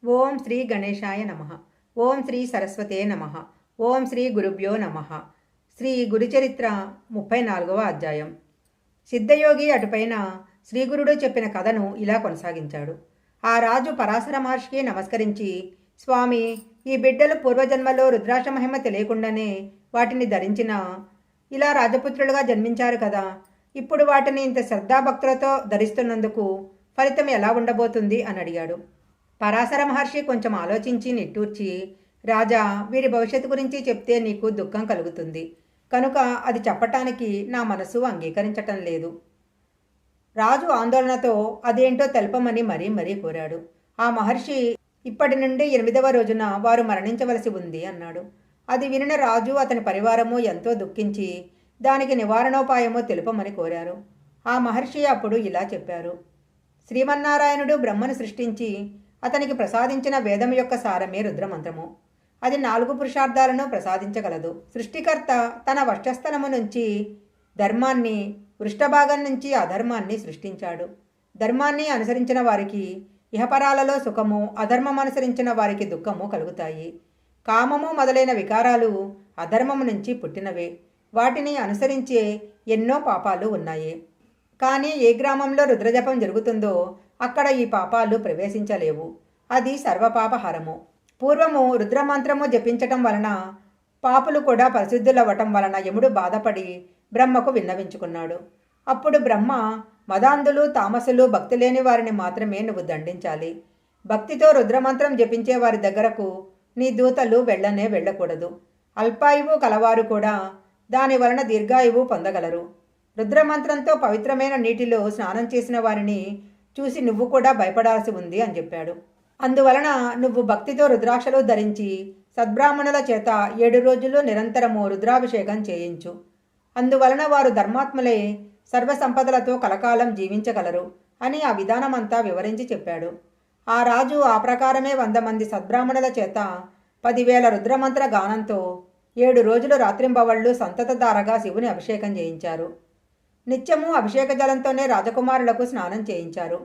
ఓం శ్రీ గణేశాయ నమః. ఓం శ్రీ సరస్వతే నమః. ఓం శ్రీ గురుభ్యో నమః. శ్రీ గురుచరిత్ర 34వ అధ్యాయం. సిద్ధయోగి అటుపైన శ్రీగురుడు చెప్పిన కథను ఇలా కొనసాగించాడు. ఆ రాజు పరాశర మహర్షికి నమస్కరించి, స్వామి, ఈ బిడ్డలు పూర్వజన్మలో రుద్రాక్ష మహిమ తెలియకుండానే వాటిని ధరించిన ఇలా రాజపుత్రులుగా జన్మించారు కదా, ఇప్పుడు వాటిని ఇంత శ్రద్ధాభక్తులతో ధరిస్తున్నందుకు ఫలితం ఎలా ఉండబోతుంది అని అడిగాడు. పరాశర మహర్షి కొంచెం ఆలోచించి నిట్టూర్చి, రాజా, వీరి భవిష్యత్తు గురించి చెప్తే నీకు దుఃఖం కలుగుతుంది కనుక అది చెప్పటానికి నా మనసు అంగీకరించటం లేదు. రాజు ఆందోళనతో అదేంటో తెలపమని మరీ కోరాడు. ఆ మహర్షి, ఇప్పటి నుండి 8వ రోజున వారు మరణించవలసి ఉంది అన్నాడు. అది వినిన రాజు అతని పరివారము ఎంతో దుఃఖించి దానికి నివారణోపాయమో తెలుపమని కోరారు. ఆ మహర్షి అప్పుడు ఇలా చెప్పారు. శ్రీమన్నారాయణుడు బ్రహ్మను సృష్టించి అతనికి ప్రసాదించిన వేదం యొక్క సారమే రుద్రమంత్రము. అది 4 పురుషార్థాలను ప్రసాదించగలదు. సృష్టికర్త తన వక్షస్థలము నుంచి ధర్మాన్ని, వృష్ఠభాగం నుంచి అధర్మాన్ని సృష్టించాడు. ధర్మాన్ని అనుసరించిన వారికి ఇహపరాలలో సుఖము, అధర్మం అనుసరించిన వారికి దుఃఖము కలుగుతాయి. కామము మొదలైన వికారాలు అధర్మము నుంచి పుట్టినవే. వాటిని అనుసరించే ఎన్నో పాపాలు ఉన్నాయి. కానీ ఏ గ్రామంలో రుద్రజపం జరుగుతుందో అక్కడ ఈ పాపాలు ప్రవేశించలేవు. అది సర్వపాపహరము. పూర్వము రుద్రమంత్రము జపించటం వలన పాపులు కూడా పరిశుద్ధులవ్వటం వలన యముడు బాధపడి బ్రహ్మకు విన్నవించుకున్నాడు. అప్పుడు బ్రహ్మ, మదాంధులు, తామసులు, భక్తి లేని వారిని మాత్రమే నువ్వు దండించాలి. భక్తితో రుద్రమంత్రం జపించే వారి దగ్గరకు నీ దూతలు వెళ్ళకూడదు. అల్పాయువు కలవారు కూడా దాని వలన దీర్ఘాయువు పొందగలరు. రుద్రమంత్రంతో పవిత్రమైన నీటిలో స్నానం చేసిన వారిని చూసి నువ్వు కూడా భయపడాల్సి ఉంది అని చెప్పాడు. అందువలన నువ్వు భక్తితో రుద్రాక్షలు ధరించి సద్బ్రాహ్మణుల చేత 7 రోజులు నిరంతరము రుద్రాభిషేకం చేయించు. అందువలన వారు ధర్మాత్ములై సర్వసంపదలతో కలకాలం జీవించగలరు అని ఆ విధానమంతా వివరించి చెప్పాడు. ఆ రాజు ఆ ప్రకారమే 100 మంది సద్బ్రాహ్మణుల చేత 10,000 రుద్రమంత్ర గానంతో 7 రోజులు రాత్రింబవళ్ళు సంతతధారగా శివుని అభిషేకం చేయించారు. నిత్యము అభిషేక జలంతోనే రాజకుమారులకు స్నానం చేయించారు.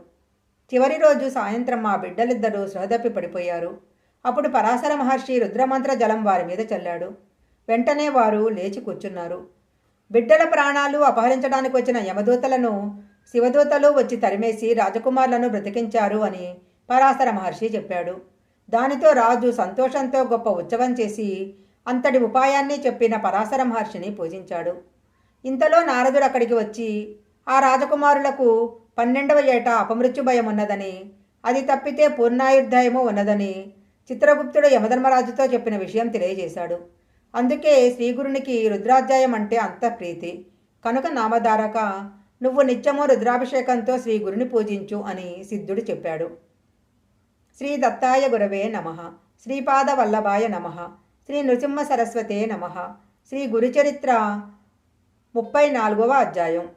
చివరి రోజు సాయంత్రం ఆ బిడ్డలిద్దరూ స్పృహదప్పి పడిపోయారు. అప్పుడు పరాశర మహర్షి రుద్రమంత్ర జలం వారి మీద చల్లాడు. వెంటనే వారు లేచి కూర్చున్నారు. బిడ్డల ప్రాణాలు అపహరించడానికి వచ్చిన యమదూతలను శివదూతలు వచ్చి తరిమేసి రాజకుమారులను బ్రతికించారు అని పరాశర మహర్షి చెప్పాడు. దానితో రాజు సంతోషంతో గొప్ప ఉత్సవం చేసి అంతటి ఉపాయాన్ని చెప్పిన పరాశర మహర్షిని పూజించాడు. ఇంతలో నారదుడు అక్కడికి వచ్చి ఆ రాజకుమారులకు 12వ ఏట అపమృత్యు భయం ఉన్నదని, అది తప్పితే పూర్ణాయుర్ధాయము ఉన్నదని చిత్రగుప్తుడు యమధర్మరాజుతో చెప్పిన విషయం తెలియజేశాడు. అందుకే శ్రీగురునికి రుద్రాధ్యాయం అంటే అంత ప్రీతి కనుక నామధారక, నువ్వు నిత్యము రుద్రాభిషేకంతో శ్రీగురుని పూజించు అని సిద్ధుడు చెప్పాడు. శ్రీ దత్తాయ గురవే నమః. శ్రీపాద వల్లభాయ నమః. శ్రీ నృసింహ సరస్వతే నమః. శ్రీ గురుచరిత్ర 34వ అధ్యాయం.